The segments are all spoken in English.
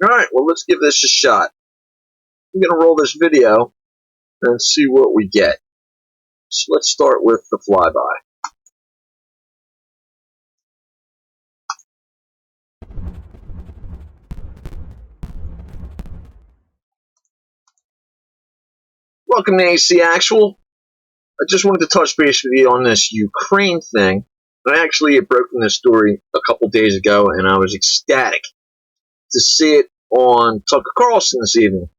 Alright, well, let's give this a shot. I'm going to roll this video and see what we get. So let's start with the flyby. Welcome to AC Actual. I just wanted to touch base with you on this Ukraine thing. I actually had broken this story a couple days ago, and I was ecstatic to see it on Tucker Carlson this evening.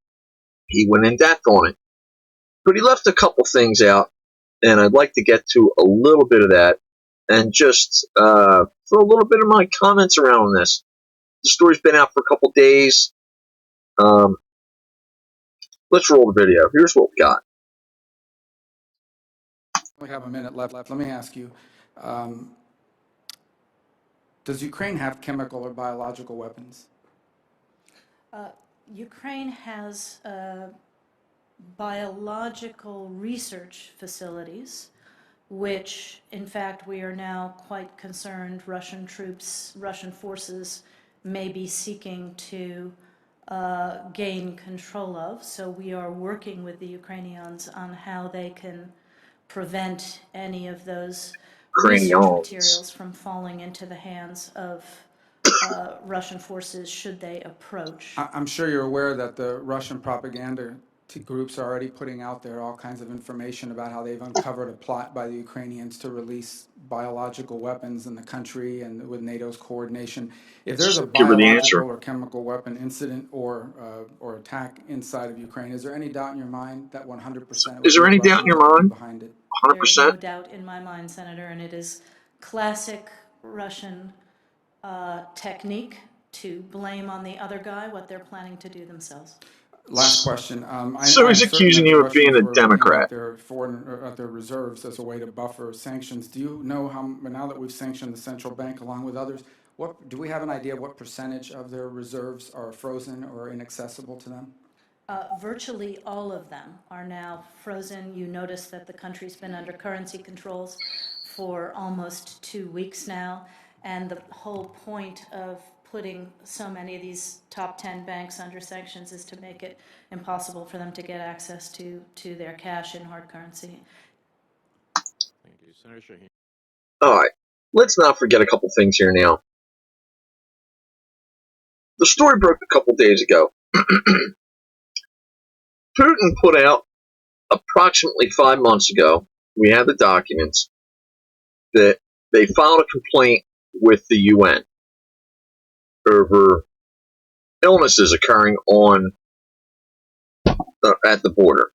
He went in depth on it. But he left a couple things out, and I'd like to get to a little bit of that and just throw a little bit of my comments around this. The story's been out for a couple days. Let's roll the video. Here's what we got. We have a minute left. Let me ask you, does Ukraine have chemical or biological weapons? Ukraine has biological research facilities, which, in fact, we are now quite concerned Russian forces may be seeking to gain control of. So we are working with the Ukrainians on how they can prevent any of those research materials from falling into the hands of Russian forces should they approach. I'm sure you're aware that the Russian propaganda groups are already putting out there all kinds of information about how they've uncovered a plot by the Ukrainians to release biological weapons in the country and with NATO's coordination. If there's a biological or chemical weapon incident or attack inside of Ukraine, is there any doubt in your mind that 100% Is there any doubt in your mind? behind it? 100%? There's no doubt in my mind, Senator, and it is classic Russian technique to blame on the other guy what they're planning to do themselves. Last question. So he's accusing you of being a Democrat. Their their reserves as a way to buffer sanctions. Do you know how, now that we've sanctioned the central bank along with others, what do we have an idea what percentage of their reserves are frozen or inaccessible to them? Virtually all of them are now frozen. You notice that the country's been under currency controls for almost 2 weeks now, and the whole point of putting so many of these top 10 banks under sanctions is to make it impossible for them to get access to their cash in hard currency. Thank you, Senator Shaheen. All right, let's not forget a couple things here now. The story broke a couple days ago. Putin put out approximately 5 months ago, we have the documents, that they filed a complaint with the UN over illnesses occurring on at the border.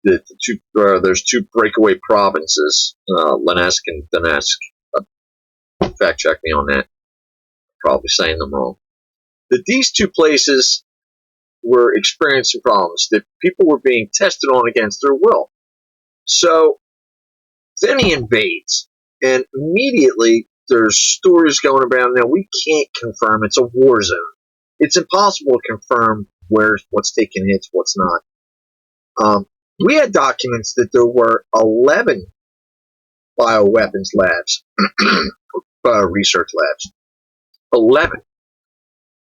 There's two breakaway provinces, Luhansk and Donetsk. Fact check me on that. Probably saying them wrong. That these two places were experiencing problems, that people were being tested on against their will. So then he invades, and immediately there's stories going around. Now, we can't confirm. It's a war zone. It's impossible to confirm what's taking hits, what's not. We had documents that there were 11 bioweapons labs, research labs. 11.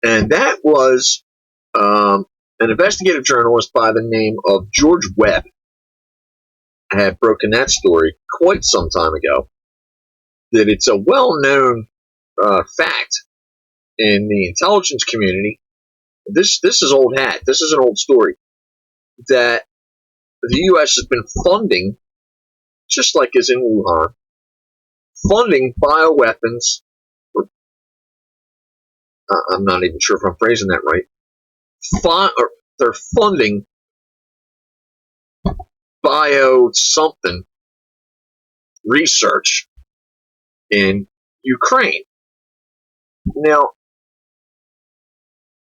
And that was an investigative journalist by the name of George Webb had broken that story quite some time ago, that it's a well-known fact in the intelligence community. This is old hat. This is an old story, that the U.S. has been funding, just like is in Wuhan, funding bioweapons. I'm not even sure if I'm phrasing that right. They're funding bio-something research in Ukraine. Now,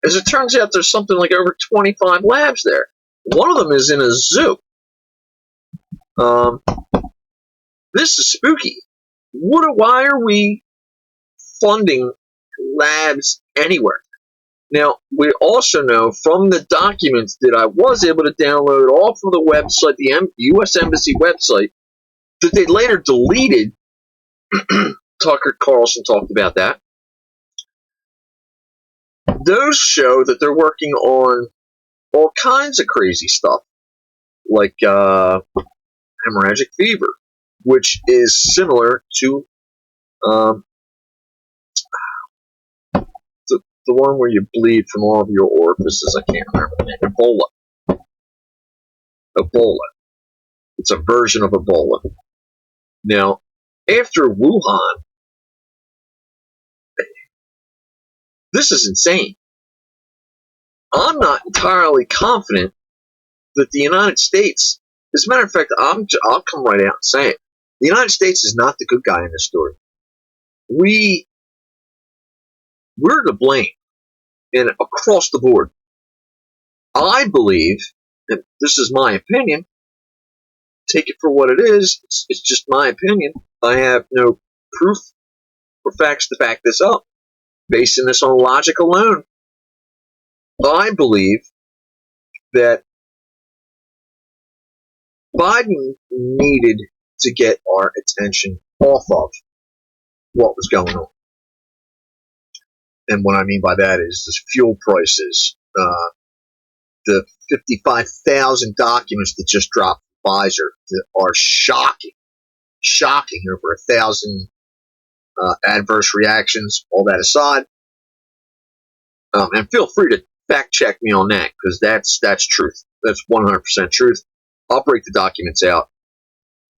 as it turns out, there's something like over 25 labs there. One of them is in a zoo. This is spooky. Why are we funding labs anywhere? Now, we also know from the documents that I was able to download off of the website, the U.S. Embassy website, that they later deleted. Tucker Carlson talked about that. those show that they're working on all kinds of crazy stuff, like hemorrhagic fever, which is similar to um, the one where you bleed from all of your orifices. I can't remember the name. Ebola. Ebola. It's a version of Ebola. Now, after Wuhan, this is insane. I'm not entirely confident that the United States, as a matter of fact, I'll come right out and say it. The United States is not the good guy in this story. We're to blame, and across the board. I believe, and this is my opinion, take it for what it is, it's just my opinion. I have no proof or facts to back this up. Basing this on logic alone, I believe that Biden needed to get our attention off of what was going on. And what I mean by that is the fuel prices, the 55,000 documents that just dropped from Pfizer that are shocking, over 1,000 adverse reactions, all that aside. And feel free to fact check me on that, because that's truth. That's 100% truth. I'll break the documents out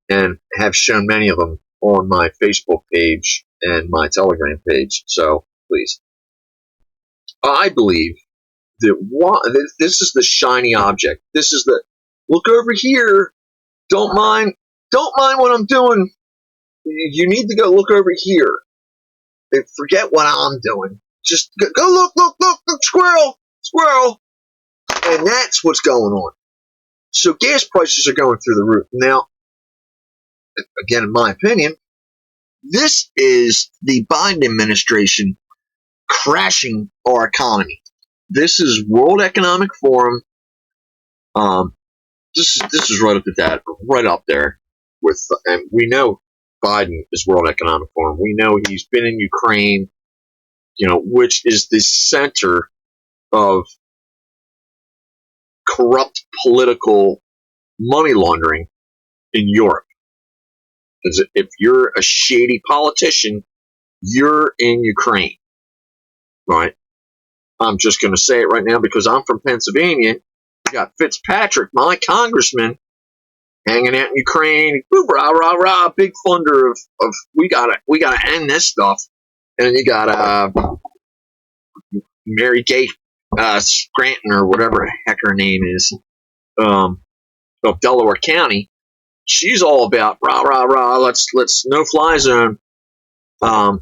and have shown many of them on my Facebook page and my Telegram page. So please. I believe that this is the shiny object. This is the look over here. Don't mind what I'm doing. You need to go look over here. Forget what I'm doing. Just go look, squirrel. And that's what's going on. So gas prices are going through the roof. Now, again, in my opinion, this is the Biden administration crashing our economy. This is World Economic Forum. This is right up there with, and we know Biden is World Economic Forum. We know he's been in Ukraine, which is the center of corrupt political money laundering in Europe. Because if you're a shady politician, you're in Ukraine, right? I'm just going to say it right now because I'm from Pennsylvania. You got Fitzpatrick, my congressman, hanging out in Ukraine. Woo, rah, rah, rah, big funder of we gotta end this stuff. And you got Mary Kay Scranton, or whatever the heck her name is, of Delaware County. She's all about rah, rah, rah. Let's no fly zone. The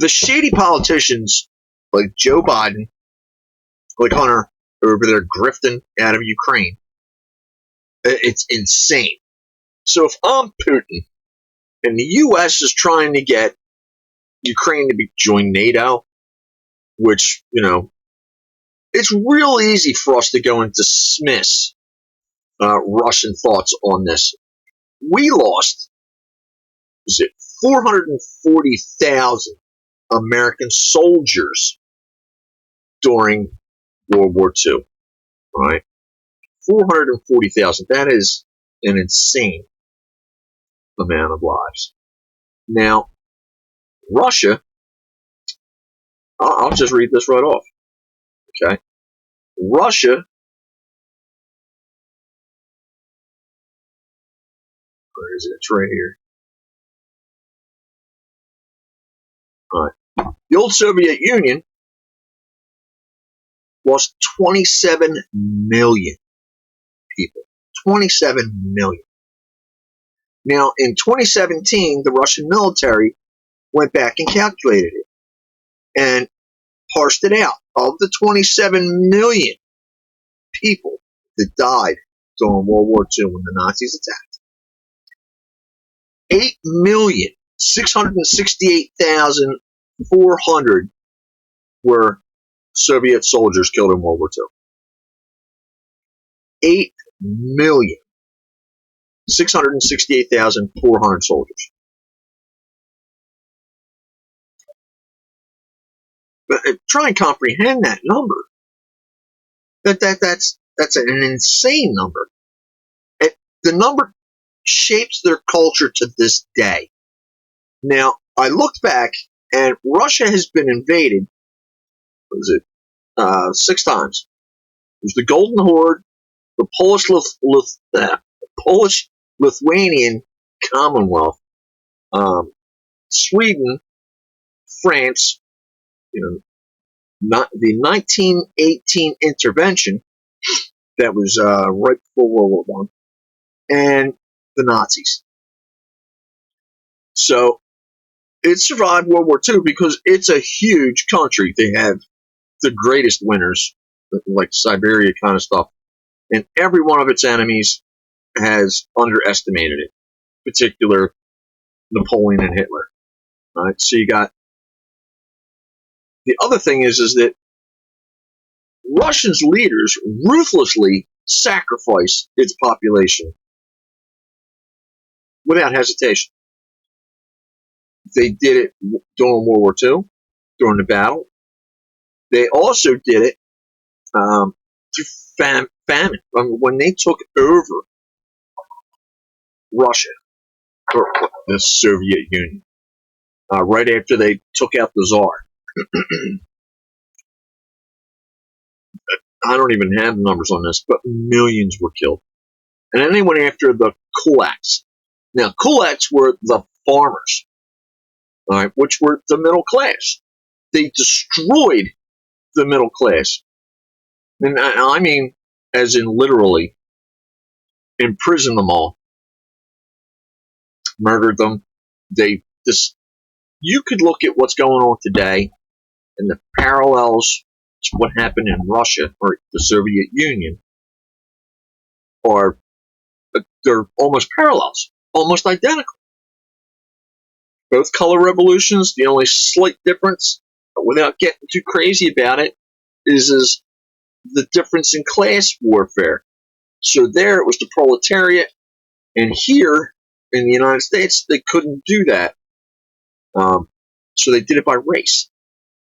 shady politicians like Joe Biden, like Hunter, are over there grifting out of Ukraine. It's insane. So if I'm Putin and the U.S. is trying to get Ukraine to join NATO, which, it's real easy for us to go and dismiss Russian thoughts on this. We lost, 440,000 American soldiers during World War II, right? 440,000. That is an insane amount of lives. Now, Russia, I'll just read this right off, okay? Russia, where is it? It's right here. All right. The old Soviet Union lost 27 million people. 27 million. Now, in 2017, the Russian military went back and calculated it and parsed it out. Of the 27 million people that died during World War II when the Nazis attacked, 8,668,400 were Soviet soldiers killed in World War II. 8,668,400 soldiers. try and comprehend that number. That's an insane number. The number shapes their culture to this day. Now, I looked back, and Russia has been invaded, what was it, 6 times. It was the Golden Horde, the Polish-Lithuanian Commonwealth, Sweden, France, not the 1918 intervention that was right before World War I, and the Nazis. So it survived World War II because it's a huge country. They have the greatest winners, like Siberia kind of stuff, and every one of its enemies has underestimated it, in particular Napoleon and Hitler. All right, so you got the other thing is that Russia's leaders ruthlessly sacrifice its population without hesitation. They did it during World War II, during the battle. They also did it through famine. When they took over Russia, or the Soviet Union, right after they took out the Tsar. I don't even have the numbers on this, but millions were killed. And then they went after the kulaks. Now, kulaks were the farmers, all right, which were the middle class. They destroyed the middle class. And I mean, as in literally, imprisoned them all, murdered them. You could look at what's going on today and the parallels to what happened in Russia or the Soviet Union they're almost parallels, almost identical. Both color revolutions, the only slight difference, without getting too crazy about it, is the difference in class warfare. So there it was the proletariat, and here in the United States they couldn't do that. So they did it by race.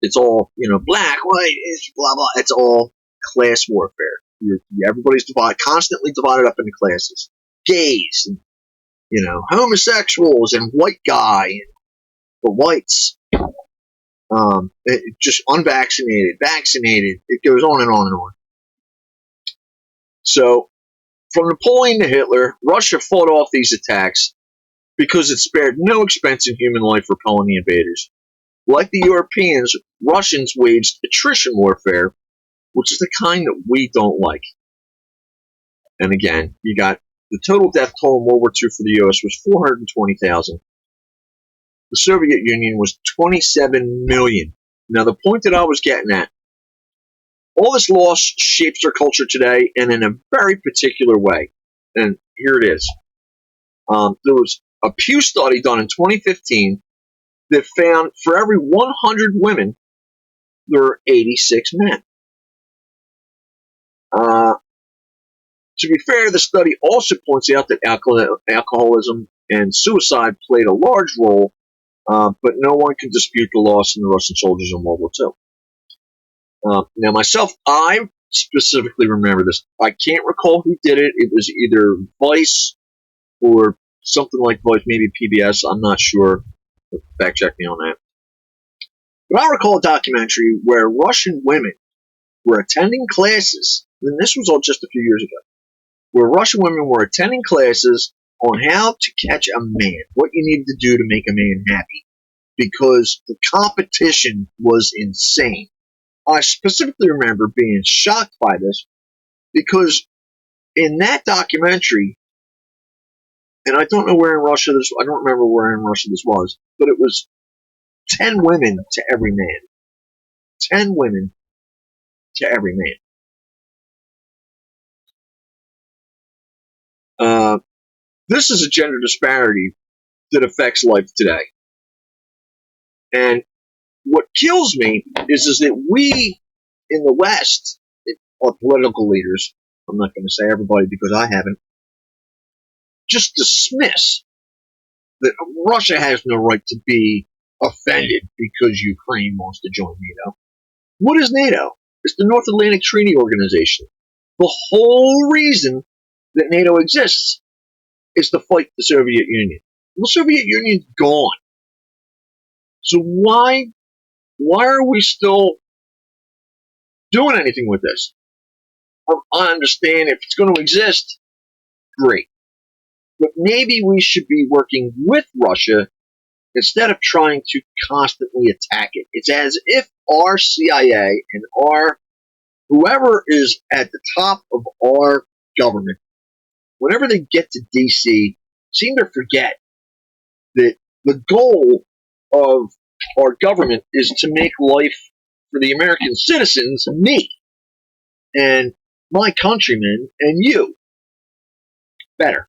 It's all, black, white, blah, blah. It's all class warfare. Everybody's constantly divided up into classes. Gays, and, homosexuals, and white guy, and the whites. Just unvaccinated, vaccinated. It goes on and on and on. So, from Napoleon to Hitler, Russia fought off these attacks because it spared no expense in human life repelling the invaders. Like the Europeans, Russians waged attrition warfare, which is the kind that we don't like. And again, you got the total death toll in World War II for the U.S. was 420,000. The Soviet Union was 27 million. Now, the point that I was getting at, all this loss shapes our culture today and in a very particular way. And here it is. There was a Pew study done in 2015 that found for every 100 women, there are 86 men. To be fair, the study also points out that alcoholism and suicide played a large role, but no one can dispute the loss in the Russian soldiers in World War II. Now, myself, I specifically remember this. I can't recall who did it. It was either Vice or something like Vice, maybe PBS. I'm not sure. Fact check me on that. But I recall a documentary where Russian women were attending classes, and this was all just a few years ago, where Russian women were attending classes on how to catch a man, what you needed to do to make a man happy, because the competition was insane. I specifically remember being shocked by this because in that documentary, and I don't know where in Russia I don't remember where in Russia this was, but it was 10 women to every man. 10 women to every man. This is a gender disparity that affects life today. And what kills me is that we in the West, our political leaders, I'm not going to say everybody because I haven't, just dismiss that Russia has no right to be offended because Ukraine wants to join NATO. What is NATO? It's the North Atlantic Treaty Organization. The whole reason that NATO exists is to fight the Soviet Union. Well, the Soviet Union's gone. So why are we still doing anything with this? I understand if it's going to exist, great. But maybe we should be working with Russia instead of trying to constantly attack it. It's as if our CIA and our whoever is at the top of our government, whenever they get to DC, seem to forget that the goal of our government is to make life for the American citizens, me, and my countrymen, and you, better.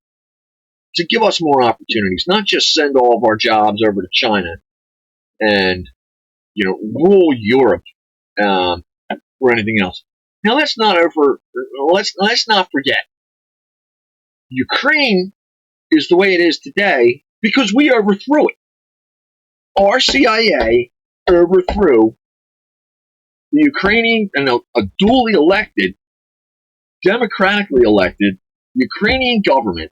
To give us more opportunities, not just send all of our jobs over to China and, rule Europe or anything else. Now let's not forget, Ukraine is the way it is today because we overthrew it. Our CIA overthrew the Ukrainian and a duly elected, democratically elected Ukrainian government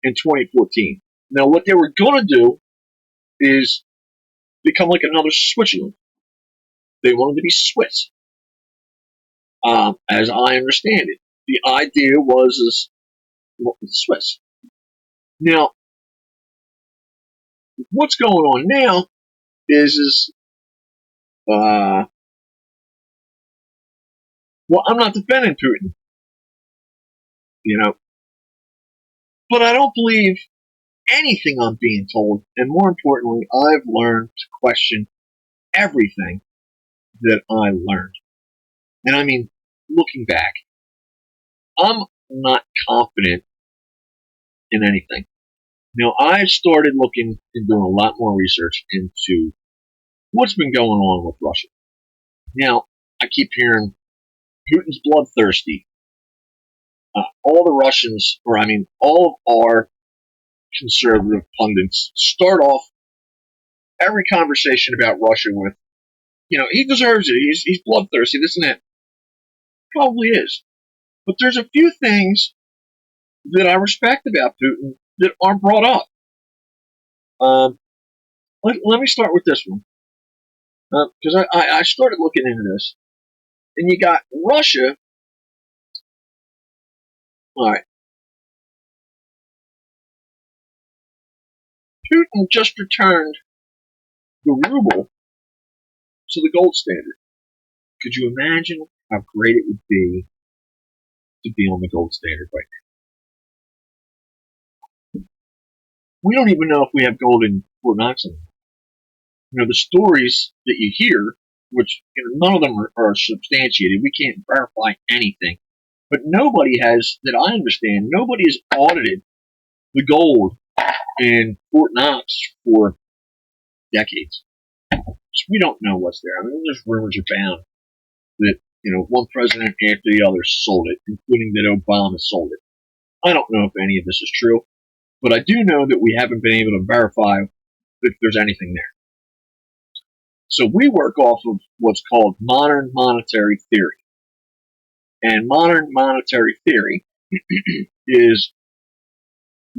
in 2014. Now, what they were going to do is become like another Switzerland. They wanted to be Swiss, as I understand it. The idea was Swiss. Now, what's going on now is well, I'm not defending Putin, but I don't believe anything I'm being told, and more importantly, I've learned to question everything that I learned. And I mean, looking back, I'm not confident in anything. Now, I've started looking and doing a lot more research into what's been going on with Russia. Now, I keep hearing Putin's bloodthirsty. All the Russians, all of our conservative pundits start off every conversation about Russia with, he deserves it. He's bloodthirsty, this and that. Probably is. But there's a few things that I respect about Putin that aren't brought up. Let me start with this one. Because I started looking into this. And you got Russia. All right. Putin just returned the ruble to the gold standard. Could you imagine how great it would be to be on the gold standard right now? We don't even know if we have gold in Fort Knox anymore. The stories that you hear, which none of them are substantiated. We can't verify anything. But nobody has, that I understand, nobody has audited the gold in Fort Knox for decades. So we don't know what's there. There's rumors abound that, one president after the other sold it, including that Obama sold it. I don't know if any of this is true, but I do know that we haven't been able to verify if there's anything there. So we work off of what's called modern monetary theory. And modern monetary theory is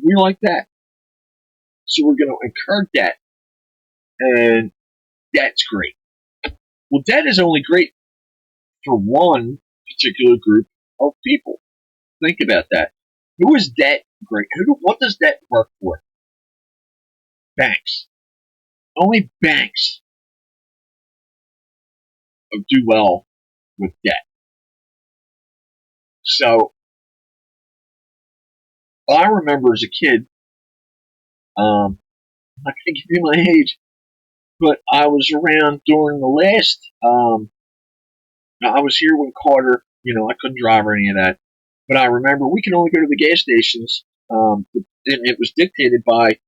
we like debt. So we're going to incur debt, and debt's great. Well, debt is only great for one particular group of people. Think about that. Who is debt great? What does debt work for? Banks. Only banks do well with debt. So, I remember as a kid, I'm not going to give you my age, but I was around during the last, I was here when Carter, I couldn't drive or any of that, but I remember we could only go to the gas stations, and it was dictated by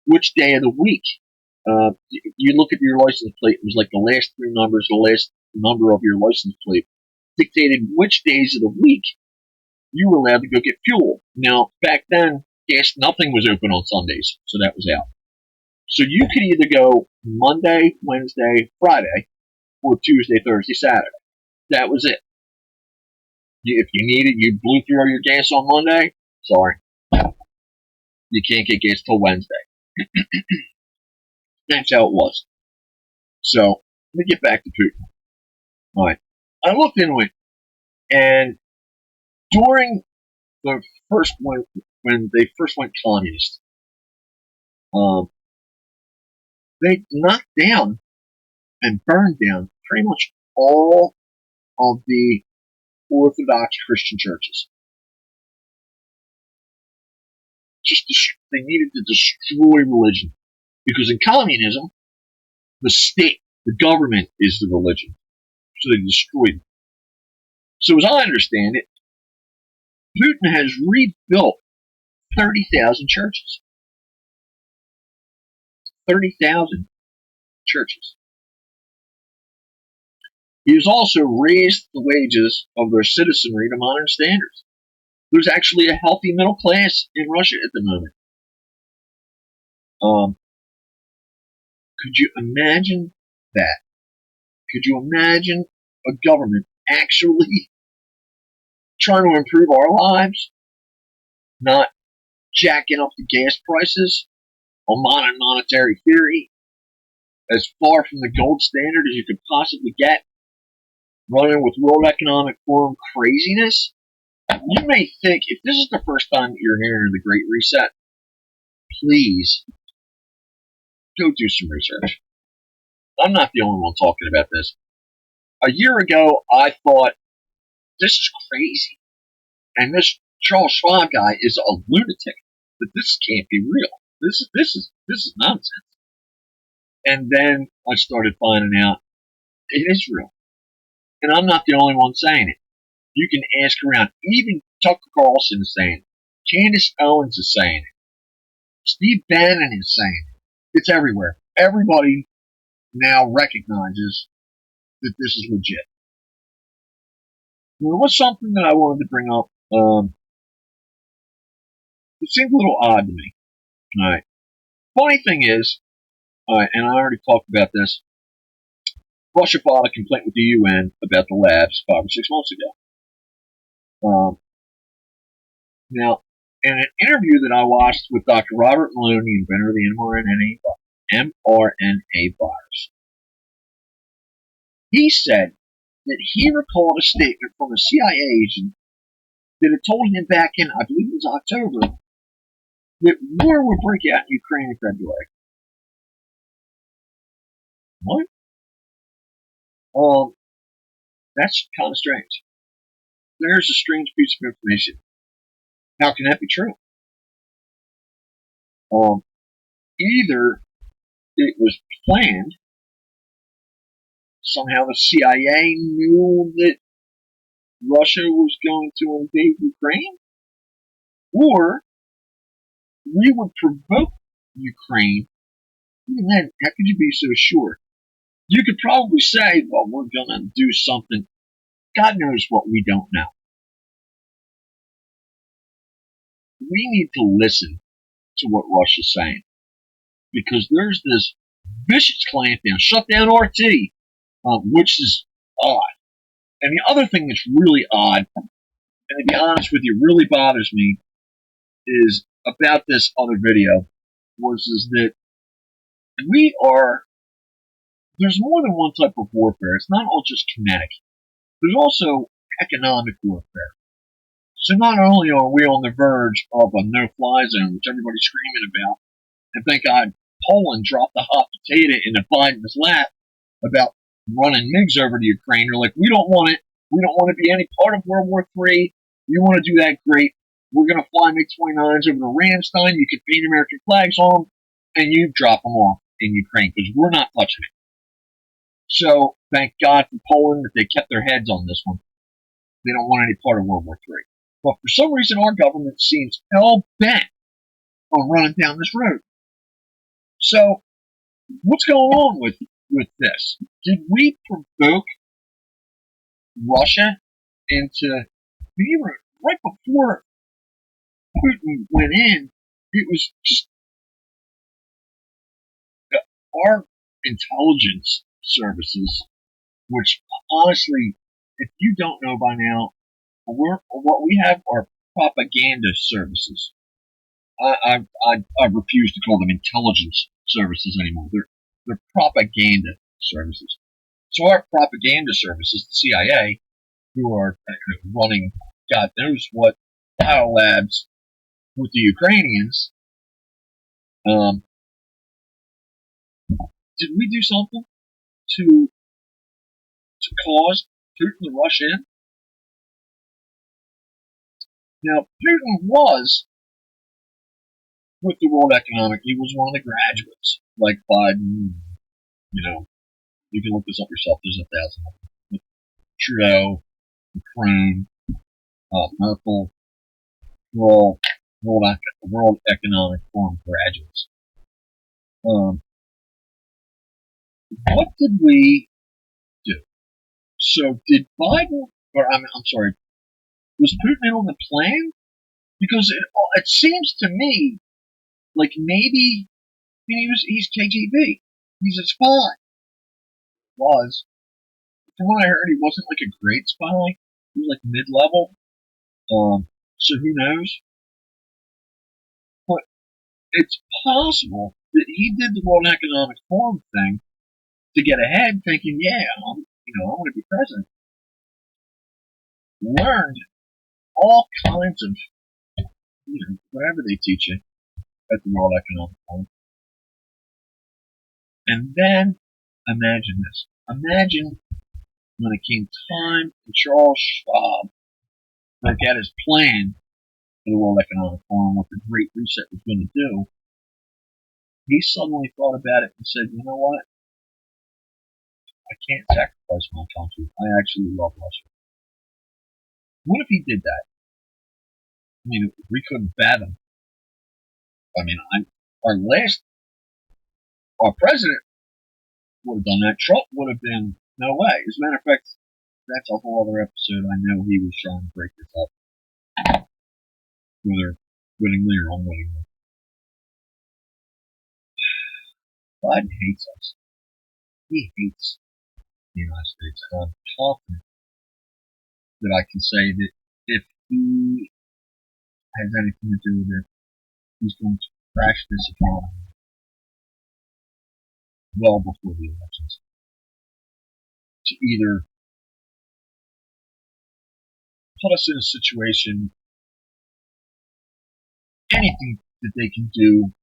which day of the week. You look at your license plate, it was like the last three numbers, the last number of your license plate, dictated which days of the week you were allowed to go get fuel. Now, back then, nothing was open on Sundays, so that was out. So you could either go Monday, Wednesday, Friday, or Tuesday, Thursday, Saturday. That was it. If you needed, you blew through all your gas on Monday. Sorry, you can't get gas till Wednesday. That's how it was. So let me get back to Putin. All right, I looked into it, and during the first when they first went communist, they knocked down and burned down pretty much all of the Orthodox Christian churches. They needed to destroy religion, because in communism, the state, the government is the religion. So they destroyed it. So as I understand it, Putin has rebuilt 30,000 churches. 30,000 churches. He has also raised the wages of their citizenry to modern standards. There's actually a healthy middle class in Russia at the moment. Could you imagine that? Could you imagine a government actually trying to improve our lives, not jacking up the gas prices on modern monetary theory, as far from the gold standard as you could possibly get, running with World Economic Forum craziness? You may think, if this is the first time you're hearing the Great Reset, please go do some research. I'm not the only one talking about this. A year ago, I thought, this is crazy. And this Charles Schwab guy is a lunatic. That this can't be real. This is nonsense. And then I started finding out it is real. And I'm not the only one saying it. You can ask around. Even Tucker Carlson is saying it. Candace Owens is saying it. Steve Bannon is saying it. It's everywhere. Everybody now recognizes that this is legit. There was something that I wanted to bring up. It seemed a little odd to me. All right. Funny thing is, and I already talked about this, Russia filed a complaint with the UN about the labs 5 or 6 months ago. Now, in an interview that I watched with Dr. Robert Malone, the inventor of the mRNA virus, he said that he recalled a statement from a CIA agent that had told him back in, I believe it was October, that war would break out in Ukraine in February. What? That's kind of strange. There's a strange piece of information. How can that be true? Either it was planned, somehow the CIA knew that Russia was going to invade Ukraine, or we would provoke Ukraine. Even then, how could you be so sure? You could probably say, well, we're going to do something. God knows what we don't know. We need to listen to what Russia's saying, because there's this vicious clampdown, shut down RT, which is odd. And the other thing that's really odd, and to be honest with you, really bothers me, is about this other video, is that there's more than one type of warfare. It's not all just kinetic. There's also economic warfare. So not only are we on the verge of a no-fly zone, which everybody's screaming about, and thank God Poland dropped the hot potato into Biden's lap about running MiGs over to Ukraine. They're like, we don't want it. We don't want to be any part of World War III. You want to do that, great. We're going to fly MiG-29s over to Ramstein. You can paint American flags on them, and you drop them off in Ukraine, because we're not touching it. So thank God for Poland that they kept their heads on this one. They don't want any part of World War III. But for some reason, our government seems hell-bent on running down this road. So what's going on with this? Did we provoke Russia into, right before Putin went in, it was just our intelligence services which honestly, if you don't know by now, what we have are propaganda services. I refuse to call them intelligence services anymore. They're propaganda services. So our propaganda services, the CIA, who are running God knows what biolabs with the Ukrainians, did we do something to cause Putin to rush in? Now, Putin was with the World Economic. He was one of the graduates, like Biden. You can look this up yourself. There's 1,000 of them. With Trudeau, Macron, Merkel, were all World Economic Forum graduates. What did we do? So did Biden, or I'm sorry, was Putin in on the plan? Because it seems to me like maybe he's KGB. He's a spy. Was. From what I heard, he wasn't like a great spy. He was like mid-level. So who knows? But it's possible that he did the World Economic Forum thing to get ahead, thinking, yeah, I'm going to be president. Learned all kinds of, whatever they teach you at the World Economic Forum. And then, imagine this. Imagine when it came time for Charles Schwab to look at his plan for the World Economic Forum, what the Great Reset was going to do. He suddenly thought about it and said, you know what? I can't sacrifice my country. I actually love Russia. What if he did that? I mean, we couldn't fathom. I mean, our president would have done that. Trump would have been, no way. As a matter of fact, that's a whole other episode. I know he was trying to break this up, whether wittingly or unwittingly. Biden hates us. He hates the United States. And I'm confident that I can say that if he has anything to do with it, he's going to crash this economy well before the elections. To either put us in a situation, anything that they can do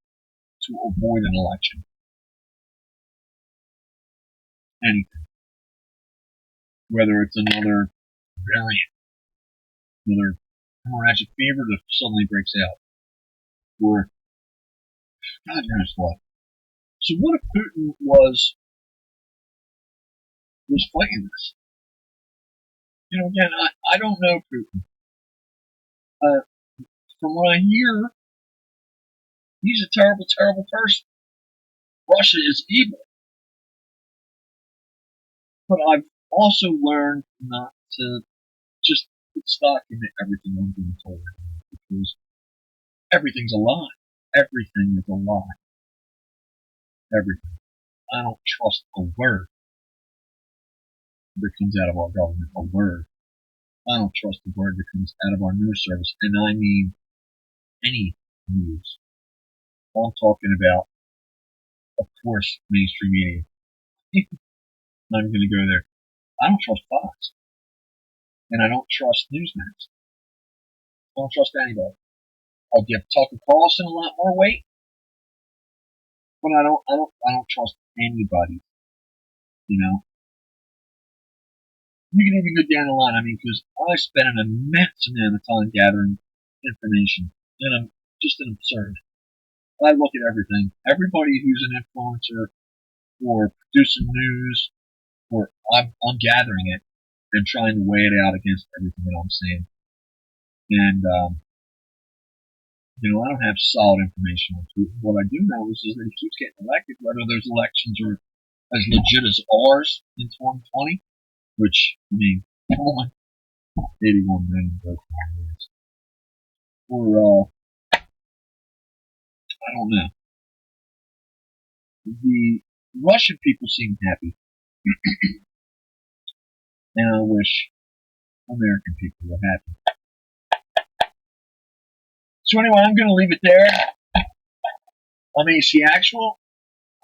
to avoid an election. Anything. Whether it's another variant, another hemorrhagic fever that suddenly breaks out, or God knows what. So what if Putin was fighting this? Again, I don't know Putin. From what I hear, he's a terrible, terrible person. Russia is evil. But I've also learned not to just put stock into everything I'm being told, because everything's a lie. Everything is a lie. Everything. I don't trust a word that comes out of our government. A word. I don't trust a word that comes out of our news service, and I mean any news. I'm talking about, of course, mainstream media. I'm going to go there. I don't trust Fox, and I don't trust Newsmax. I don't trust anybody. I'll give Tucker Carlson a lot more weight, but I don't trust anybody. You can even go down the line. I mean, because I spend an immense amount of time gathering information, and I'm just an absurd. I look at everything. Everybody who's an influencer or producing news, or I'm gathering it and trying to weigh it out against everything that I'm seeing. And I don't have solid information on Putin. What I do know is that he keeps getting elected, whether those elections are as legit as ours in 2020, which, I mean, come on, 81 million votes. Or, I don't know. The Russian people seem happy. And I wish American people were happy. So anyway, I'm going to leave it there. I'm AC Actual.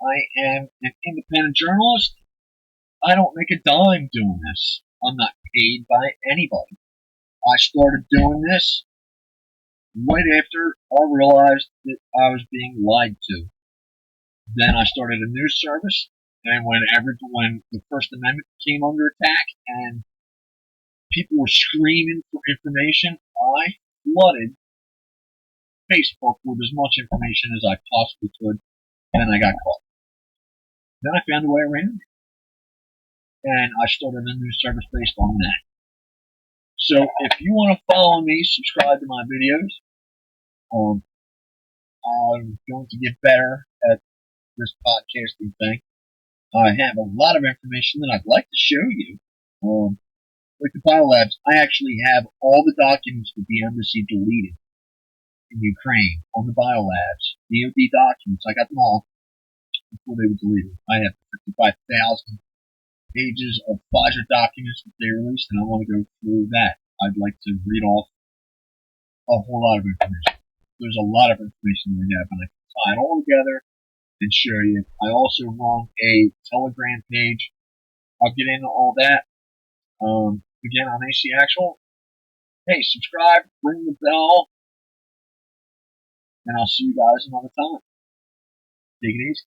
I am an independent journalist. I don't make a dime doing this. I'm not paid by anybody. I started doing this right after I realized that I was being lied to. Then I started a news service, and when the First Amendment came under attack and people were screaming for information, I flooded Facebook with as much information as I possibly could, and I got caught. Then I found a way around it, and I started a news service based on that. So if you want to follow me, subscribe to my videos. I'm going to get better at this podcasting thing. I have a lot of information that I'd like to show you. Like the biolabs, I actually have all the documents that the embassy deleted in Ukraine on the biolabs, DoD documents. I got them all before they were deleted. I have 55,000 pages of Pfizer documents that they released, and I want to go through that. I'd like to read off a whole lot of information. There's a lot of information that I have, and I can tie it all together and show you. I also run a Telegram page. I'll get into all that. Again, on AC Actual. Hey, subscribe, ring the bell, and I'll see you guys another time. Take it easy.